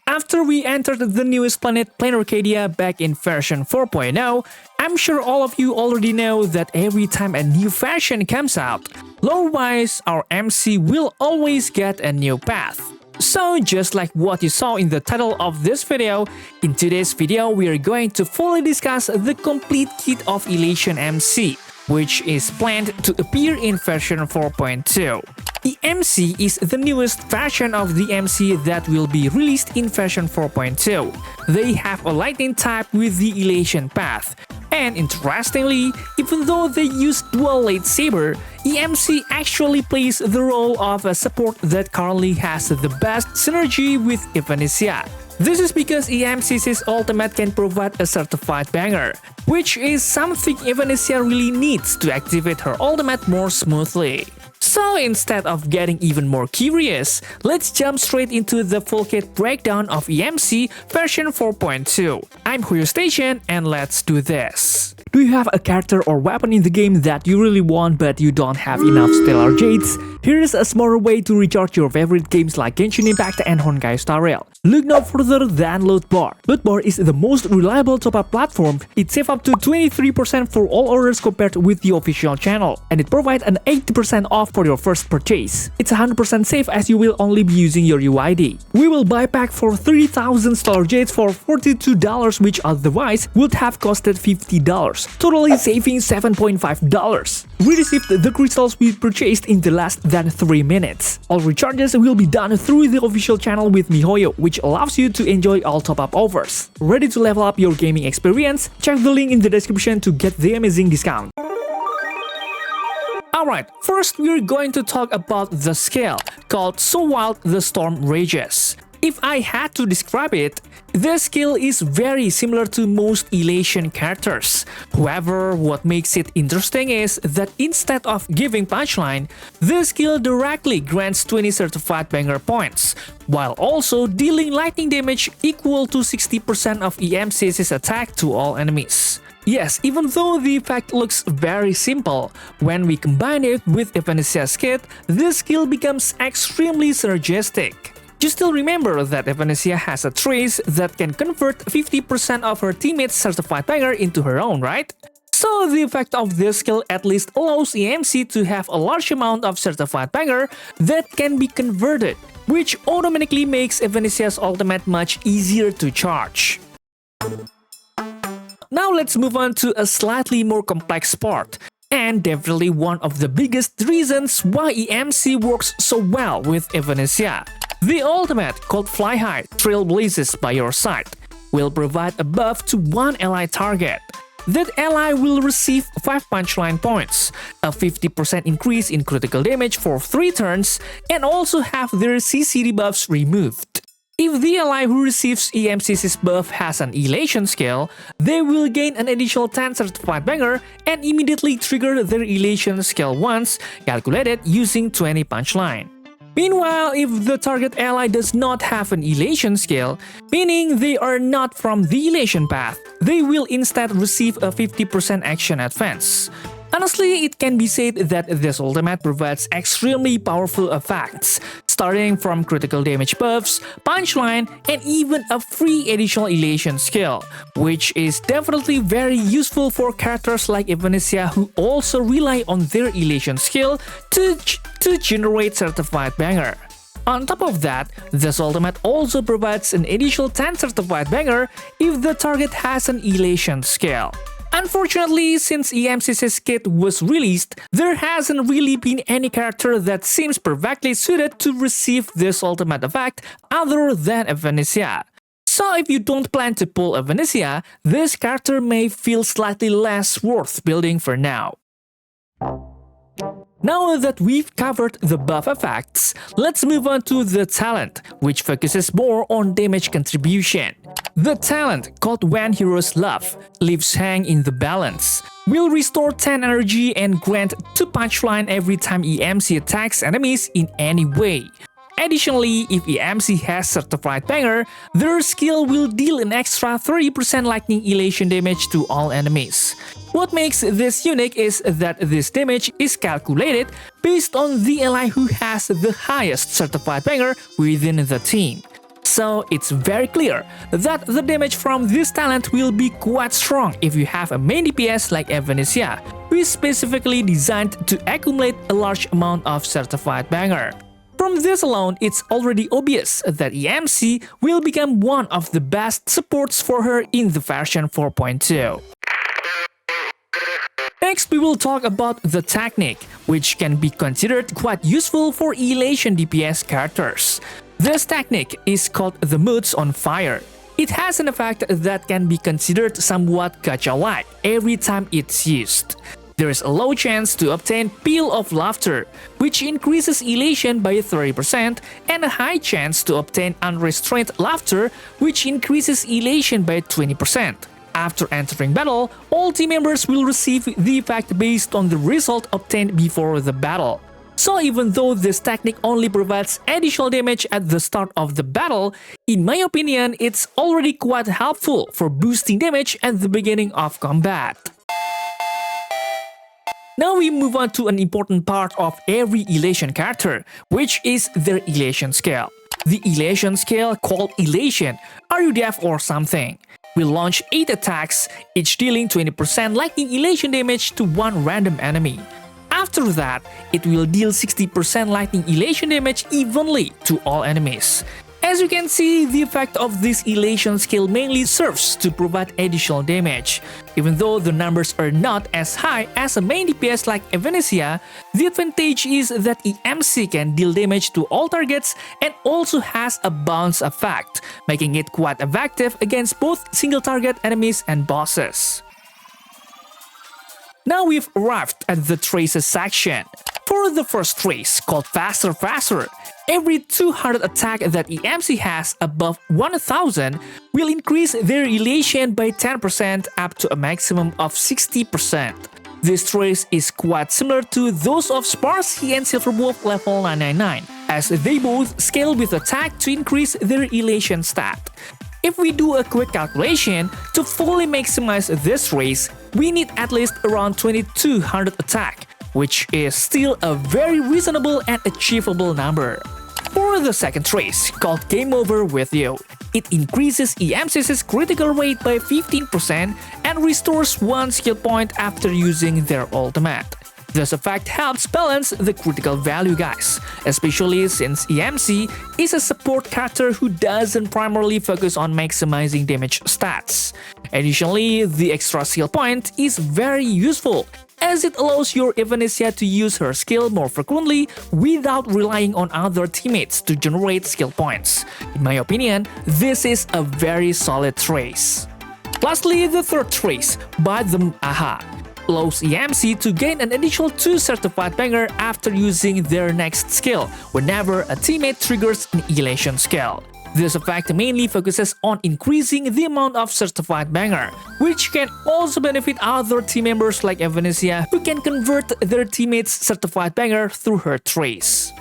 After we entered the newest planet Planarcadia back in version 4.0, I'm sure all of you already know that every time a new version comes out, lore-wise, our MC will always get a new path. So just like what you saw in the title of this video, in today's video we are going to fully discuss the complete kit of Elation MC, which is planned to appear in version 4.2. The MC is the newest version of the MC that will be released in version 4.2. They have a lightning type with the Elation path. And interestingly, even though they use dual lightsaber, EMC actually plays the role of a support that currently has the best synergy with Evanescia. This is because EMC's ultimate can provide a certified banger, which is something Evanescia really needs to activate her ultimate more smoothly. So instead of getting even more curious, let's jump straight into the full kit breakdown of EMC version 4.2. I'm hsrguide and let's do this. Do you have a character or weapon in the game that you really want but you don't have enough stellar jades? Here's a smarter way to recharge your favorite games like Genshin Impact and honkaistarrail. Look no further than Lootbar. Lootbar is the most reliable top-up platform. It saves up to 23% for all orders compared with the official channel, and it provides an 80% off for your first purchase. It's 100% safe as you will only be using your UID. We will buy pack for 3,000 stellar jades for $42, which otherwise would have costed $50, totally saving $7.5. We received the crystals we purchased in the less than 3 minutes. All recharges will be done through the official channel with miHoYo, which allows you to enjoy all top-up offers. Ready to level up your gaming experience? Check the link in the description to get the amazing discount. Alright, first we're going to talk about the skill, called So Wild the Storm Rages. If I had to describe it, this skill is very similar to most Elation characters. However, what makes it interesting is that instead of giving punchline, this skill directly grants 20 certified banger points, while also dealing lightning damage equal to 60% of EMC's attack to all enemies. Yes, even though the effect looks very simple, when we combine it with Evanescia's kit, this skill becomes extremely synergistic. You still remember that Evanescia has a trace that can convert 50% of her teammates' certified banger into her own, right? So the effect of this skill at least allows EMC to have a large amount of certified banger that can be converted, which automatically makes Evanescia's ultimate much easier to charge. Now let's move on to a slightly more complex part, and definitely one of the biggest reasons why EMC works so well with Evanescia. The ultimate, called Fly High, Trailblazes by your side, will provide a buff to one ally target. That ally will receive 5 punchline points, a 50% increase in critical damage for 3 turns, and also have their CC debuffs removed. If the ally who receives EMC's buff has an Elation skill, they will gain an additional 10 certified banger and immediately trigger their Elation skill once, calculated using 20 punchline. Meanwhile, if the target ally does not have an Elation skill, meaning they are not from the Elation path, they will instead receive a 50% action advance. Honestly, it can be said that this ultimate provides extremely powerful effects, starting from critical damage buffs, punchline, and even a free additional Elation skill, which is definitely very useful for characters like Evanescia who also rely on their Elation skill to generate certified banger. On top of that, this ultimate also provides an additional 10 certified banger if the target has an Elation skill. Unfortunately, since EMC's kit was released, there hasn't really been any character that seems perfectly suited to receive this ultimate effect other than Evanescia. So if you don't plan to pull Evanescia, this character may feel slightly less worth building for now. Now that we've covered the buff effects, let's move on to the talent, which focuses more on damage contribution. The talent, called When Heroes Love, leaves Hang in the Balance, will restore 10 energy and grant 2 punchline every time EMC attacks enemies in any way. Additionally, if EMC has certified banger, their skill will deal an extra 30% lightning elation damage to all enemies. What makes this unique is that this damage is calculated based on the ally who has the highest certified banger within the team. So it's very clear that the damage from this talent will be quite strong if you have a main DPS like Evanescia, who is specifically designed to accumulate a large amount of certified banger. From this alone, it's already obvious that EMC will become one of the best supports for her in the version 4.2. Next, we will talk about the technique, which can be considered quite useful for Elation DPS characters. This technique is called the Moods on Fire. It has an effect that can be considered somewhat gacha-like every time it's used. There is a low chance to obtain Peal of Laughter, which increases elation by 30%, and a high chance to obtain Unrestrained Laughter, which increases elation by 20%. After entering battle, all team members will receive the effect based on the result obtained before the battle. So even though this technique only provides additional damage at the start of the battle, in my opinion, it's already quite helpful for boosting damage at the beginning of combat. Now we move on to an important part of every Elation character, which is their Elation skill. The Elation skill called Elation. Are you deaf or something? Will launch 8 attacks, each dealing 20% lightning elation damage to one random enemy. After that, it will deal 60% lightning elation damage evenly to all enemies. As you can see, the effect of this Elation skill mainly serves to provide additional damage. Even though the numbers are not as high as a main DPS like Evanescia, the advantage is that EMC can deal damage to all targets and also has a bounce effect, making it quite effective against both single target enemies and bosses. Now we've arrived at the traces section. For the first trace, called Faster, every 200 attack that EMC has above 1000 will increase their elation by 10% up to a maximum of 60%. This trace is quite similar to those of Sparsky and Silverwolf level 999, as they both scale with attack to increase their elation stat. If we do a quick calculation, to fully maximize this trace, we need at least around 2200 attack, which is still a very reasonable and achievable number. For the second trace, called Game Over With You, it increases EMC's critical rate by 15% and restores 1 skill point after using their ultimate. This effect helps balance the critical value, guys, especially since EMC is a support character who doesn't primarily focus on maximizing damage stats. Additionally, the extra skill point is very useful, as it allows your Evanescia to use her skill more frequently without relying on other teammates to generate skill points. In my opinion, this is a very solid trace. Lastly, the third trace, by the AHA, allows EMC to gain an additional 2 certified banger after using their next skill whenever a teammate triggers an Elation skill. This effect mainly focuses on increasing the amount of certified banger, which can also benefit other team members like Evanescia, who can convert their teammates' certified banger through her trace.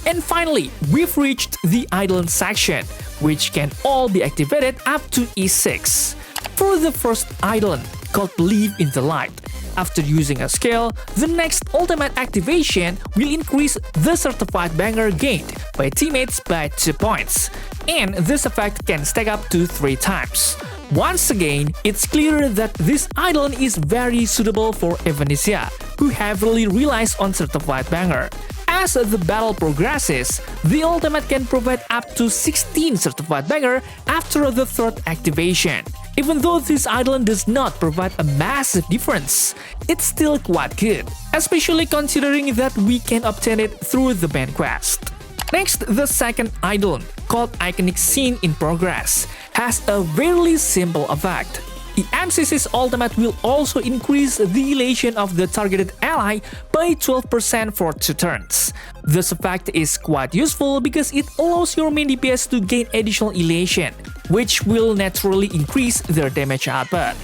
And finally, we've reached the EIDOLON section, which can all be activated up to E6. For the first EIDOLON, called Believe in the Light, after using a skill, the next ultimate activation will increase the certified banger gained by teammates by 2 points, and this effect can stack up to 3 times. Once again, it's clear that this EIDOLON is very suitable for Evanescia, who heavily relies on certified banger. As the battle progresses, the ultimate can provide up to 16 certified banger after the third activation. Even though this EIDOLON does not provide a massive difference, it's still quite good, especially considering that we can obtain it through the main quest. Next, the second EIDOLON, called Iconic Scene in Progress, has a very simple effect. EMC's ultimate will also increase the elation of the targeted ally by 12% for 2 turns. This effect is quite useful because it allows your main DPS to gain additional elation, which will naturally increase their damage output.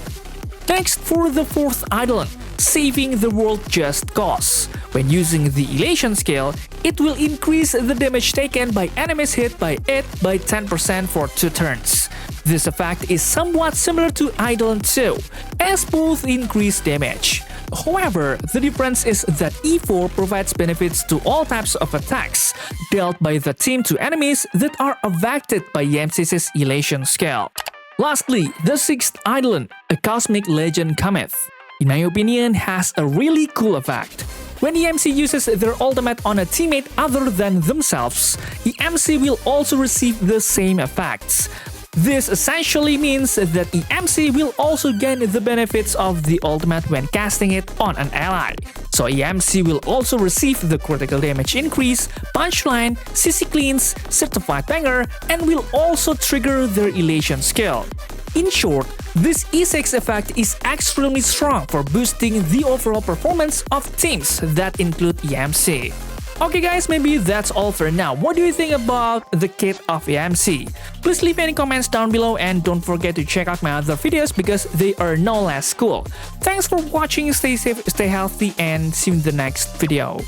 Next, for the fourth EIDOLON, Saving the World Just Cause. When using the Elation skill, it will increase the damage taken by enemies hit by 10% for 2 turns. This effect is somewhat similar to EIDOLON 2, as both increase damage. However, the difference is that E4 provides benefits to all types of attacks dealt by the team to enemies that are affected by EMC's Elation skill. Lastly, the 6th EIDOLON, a Cosmic Legend cometh, in my opinion has a really cool effect. When EMC uses their ultimate on a teammate other than themselves, EMC will also receive the same effects. This essentially means that EMC will also gain the benefits of the ultimate when casting it on an ally. So EMC will also receive the critical damage increase, punchline, CC cleans, certified banger, and will also trigger their Elation skill. In short, this E6 effect is extremely strong for boosting the overall performance of teams that include EMC. Okay guys, maybe that's all for now. What do you think about the kit of EMC? Please leave any comments down below and don't forget to check out my other videos because they are no less cool. Thanks for watching, stay safe, stay healthy, and see you in the next video.